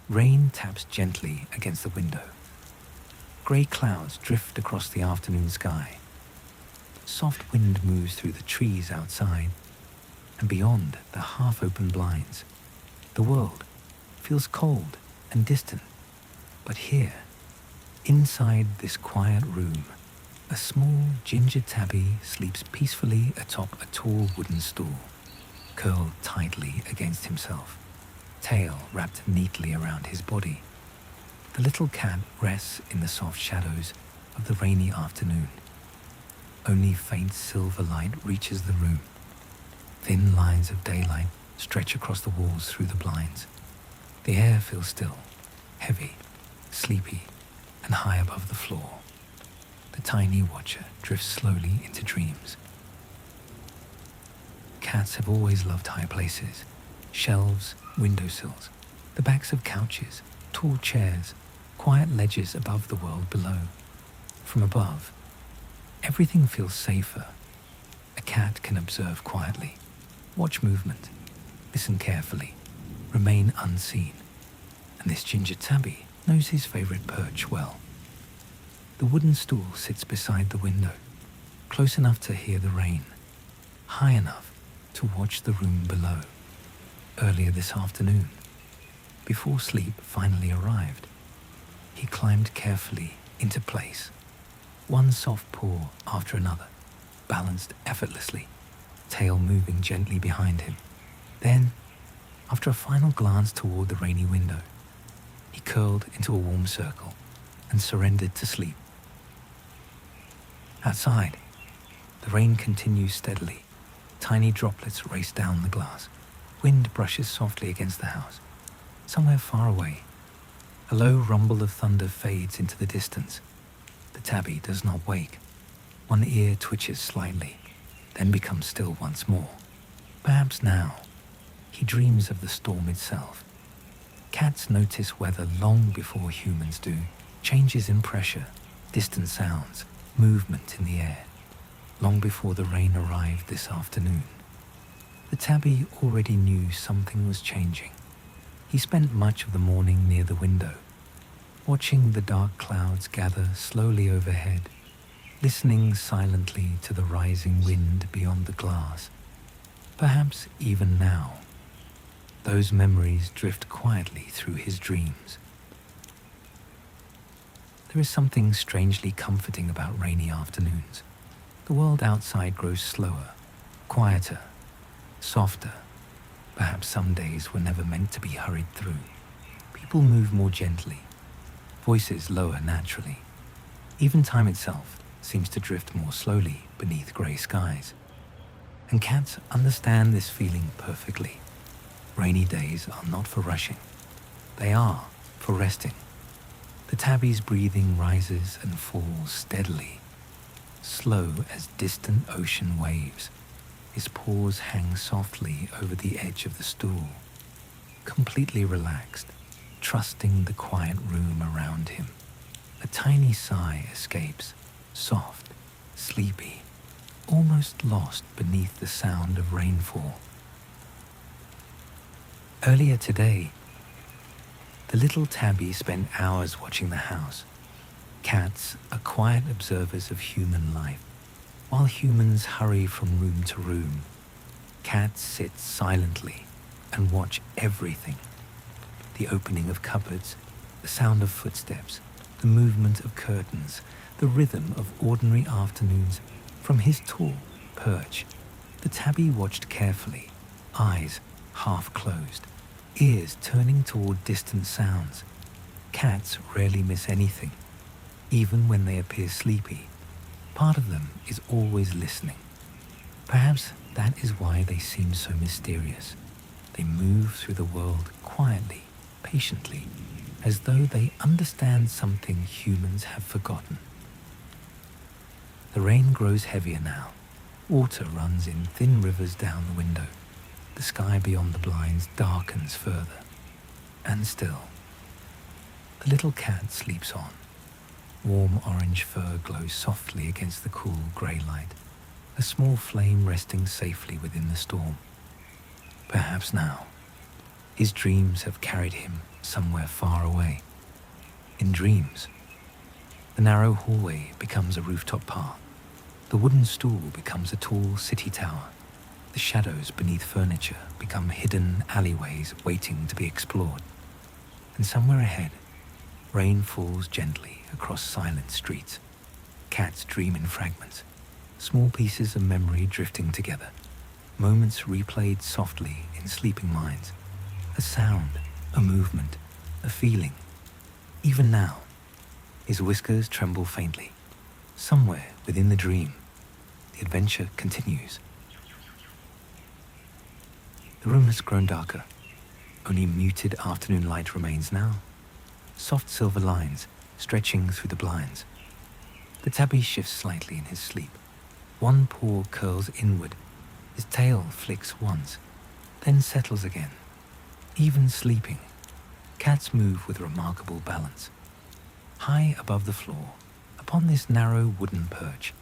Rain taps gently against the window. Grey clouds drift across the afternoon sky. Soft wind moves through the trees outside, and beyond the half-open blinds, the world feels cold and distant. But here, inside this quiet room, a small ginger tabby sleeps peacefully atop a tall wooden stool, curled tightly against himself, tail wrapped neatly around his body. The little cat rests in the soft shadows of the rainy afternoon. Only faint silver light reaches the room. Thin lines of daylight stretch across the walls through the blinds. The air feels still, heavy, sleepy, and high above the floor. The tiny watcher drifts slowly into dreams. Cats have always loved high places: shelves, windowsills, the backs of couches, tall chairs, quiet ledges above the world below. From above, everything feels safer. A cat can observe quietly, watch movement, listen carefully, remain unseen. And this ginger tabby knows his favorite perch well. The wooden stool sits beside the window, close enough to hear the rain, high enough to watch the room below. Earlier this afternoon, before sleep finally arrived, he climbed carefully into place, one soft paw after another, balanced effortlessly, tail moving gently behind him. Then, after a final glance toward the rainy window, he curled into a warm circle and surrendered to sleep. Outside, the rain continues steadily. Tiny droplets race down the glass. Wind brushes softly against the house. Somewhere far away, a low rumble of thunder fades into the distance. The tabby does not wake. One ear twitches slightly, then becomes still once more. Perhaps now, he dreams of the storm itself. Cats notice weather long before humans do. Changes in pressure, distant sounds, movement in the air, long before the rain arrived this afternoon. The tabby already knew something was changing. He spent much of the morning near the window, watching the dark clouds gather slowly overhead, listening silently to the rising wind beyond the glass. Perhaps even now, those memories drift quietly through his dreams. There is something strangely comforting about rainy afternoons. The world outside grows slower, quieter, softer. Perhaps some days were never meant to be hurried through. People move more gently, voices lower naturally. Even time itself seems to drift more slowly beneath grey skies. And cats understand this feeling perfectly. Rainy days are not for rushing. They are for resting. The tabby's breathing rises and falls steadily, slow as distant ocean waves. His paws hang softly over the edge of the stool, completely relaxed, trusting the quiet room around him. A tiny sigh escapes, soft, sleepy, almost lost beneath the sound of rainfall. Earlier today, the little tabby spent hours watching the house. Cats are quiet observers of human life. While humans hurry from room to room, cats sit silently and watch everything. The opening of cupboards, the sound of footsteps, the movement of curtains, the rhythm of ordinary afternoons. From his tall perch, the tabby watched carefully, eyes half closed, ears turning toward distant sounds. Cats rarely miss anything, even when they appear sleepy. Part of them is always listening. Perhaps that is why they seem so mysterious. They move through the world quietly, patiently, as though they understand something humans have forgotten. The rain grows heavier now. Water runs in thin rivers down the window. The sky beyond the blinds darkens further. And still, the little cat sleeps on. Warm orange fur glows softly against the cool grey light, a small flame resting safely within the storm. Perhaps now, His dreams have carried him somewhere far away. In dreams, the narrow hallway becomes a rooftop path. The wooden stool becomes a tall city tower. The shadows beneath furniture become hidden alleyways waiting to be explored. And somewhere ahead, rain falls gently across silent streets. Cats dream in fragments, small pieces of memory drifting together, moments replayed softly in sleeping minds. A sound, a movement, a feeling. Even now, his whiskers tremble faintly. Somewhere within the dream, the adventure continues. The room has grown darker. Only muted afternoon light remains now. Soft silver lines stretching through the blinds. The tabby shifts slightly in his sleep. One paw curls inward. His tail flicks once, then settles again. Even sleeping, cats move with remarkable balance. High above the floor, upon this narrow wooden perch,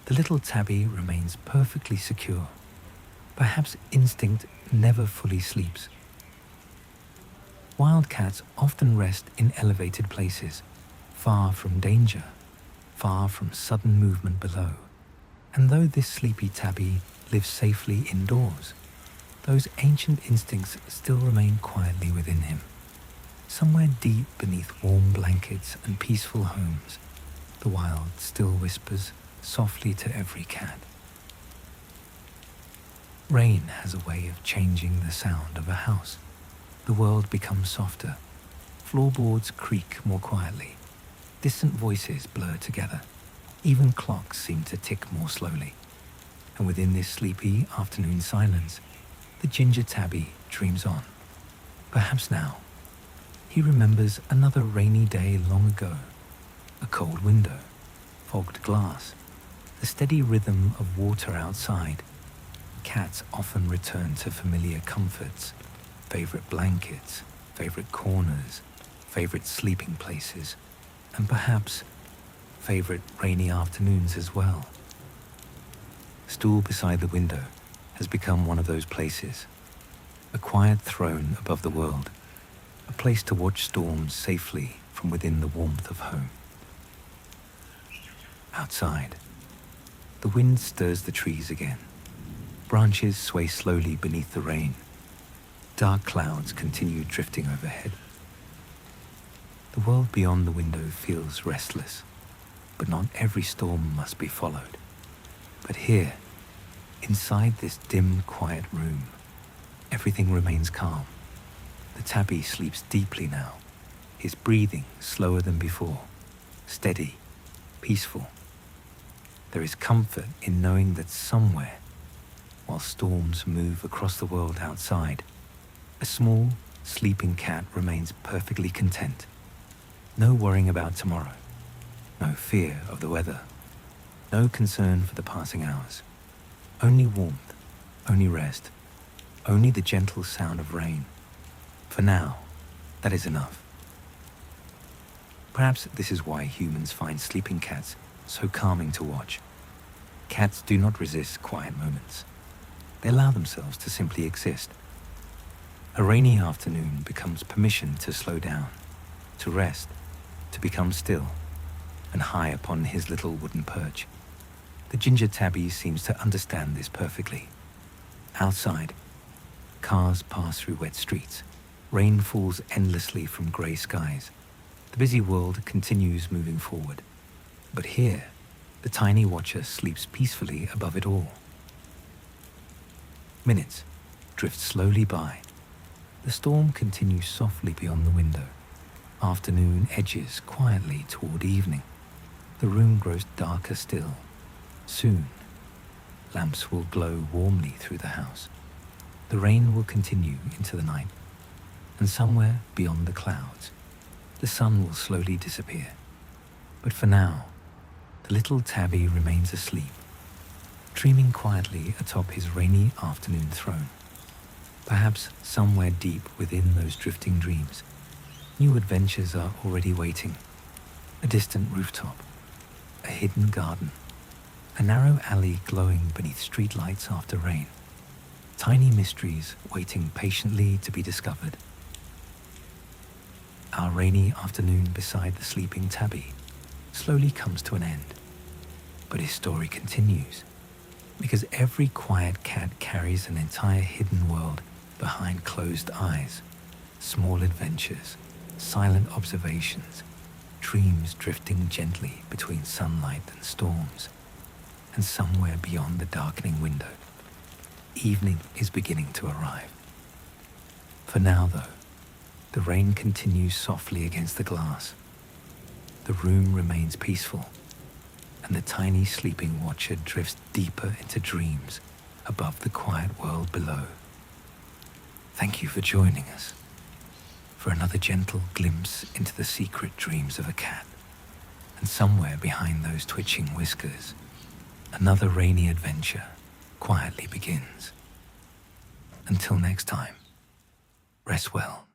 the little tabby remains perfectly secure. Perhaps instinct never fully sleeps. Wild cats often rest in elevated places, far from danger, far from sudden movement below. And though this sleepy tabby lives safely indoors, those ancient instincts still remain quietly within him. Somewhere deep beneath warm blankets and peaceful homes, the wild still whispers softly to every cat. Rain has a way of changing the sound of a house. The world becomes softer. Floorboards creak more quietly. Distant voices blur together. Even clocks seem to tick more slowly. And within this sleepy afternoon silence, the ginger tabby dreams on. Perhaps now, he remembers another rainy day long ago. A cold window, fogged glass, the steady rhythm of water outside. Cats often return to familiar comforts, favorite blankets, favorite corners, favorite sleeping places, and perhaps favorite rainy afternoons as well. The stool beside the window has become one of those places, a quiet throne above the world, a place to watch storms safely from within the warmth of home. Outside, the wind stirs the trees again. Branches sway slowly beneath the rain. Dark clouds continue drifting overhead. The world beyond the window feels restless, but not every storm must be followed. But here, inside this dim, quiet room, everything remains calm. The tabby sleeps deeply now, his breathing slower than before, steady, peaceful. There is comfort in knowing that somewhere, while storms move across the world outside, a small, sleeping cat remains perfectly content. No worrying about tomorrow, no fear of the weather, no concern for the passing hours. Only warmth, only rest, only the gentle sound of rain. For now, that is enough. Perhaps this is why humans find sleeping cats so calming to watch. Cats do not resist quiet moments. They allow themselves to simply exist. A rainy afternoon becomes permission to slow down, to rest, to become still, and high upon his little wooden perch. The ginger tabby seems to understand this perfectly. Outside, cars pass through wet streets. Rain falls endlessly from grey skies. The busy world continues moving forward. But here, the tiny watcher sleeps peacefully above it all. Minutes drift slowly by. The storm continues softly beyond the window. Afternoon edges quietly toward evening. The room grows darker still. Soon, lamps will glow warmly through the house. The rain will continue into the night, and somewhere beyond the clouds, the sun will slowly disappear. But for now, the little tabby remains asleep, dreaming quietly atop his rainy afternoon throne. Perhaps somewhere deep within those drifting dreams, new adventures are already waiting. A distant rooftop, a hidden garden, a narrow alley glowing beneath streetlights after rain. tiny mysteries waiting patiently to be discovered. Our rainy afternoon beside the sleeping tabby slowly comes to an end, but his story continues, because every quiet cat carries an entire hidden world behind closed eyes, small adventures, silent observations, dreams drifting gently between sunlight and storms, and somewhere beyond the darkening window, evening is beginning to arrive. For now, though, the rain continues softly against the glass. The room remains peaceful, and the tiny sleeping watcher drifts deeper into dreams above the quiet world below. Thank you for joining us for another gentle glimpse into the secret dreams of a cat. And somewhere behind those twitching whiskers, another rainy adventure quietly begins. Until next time, rest well.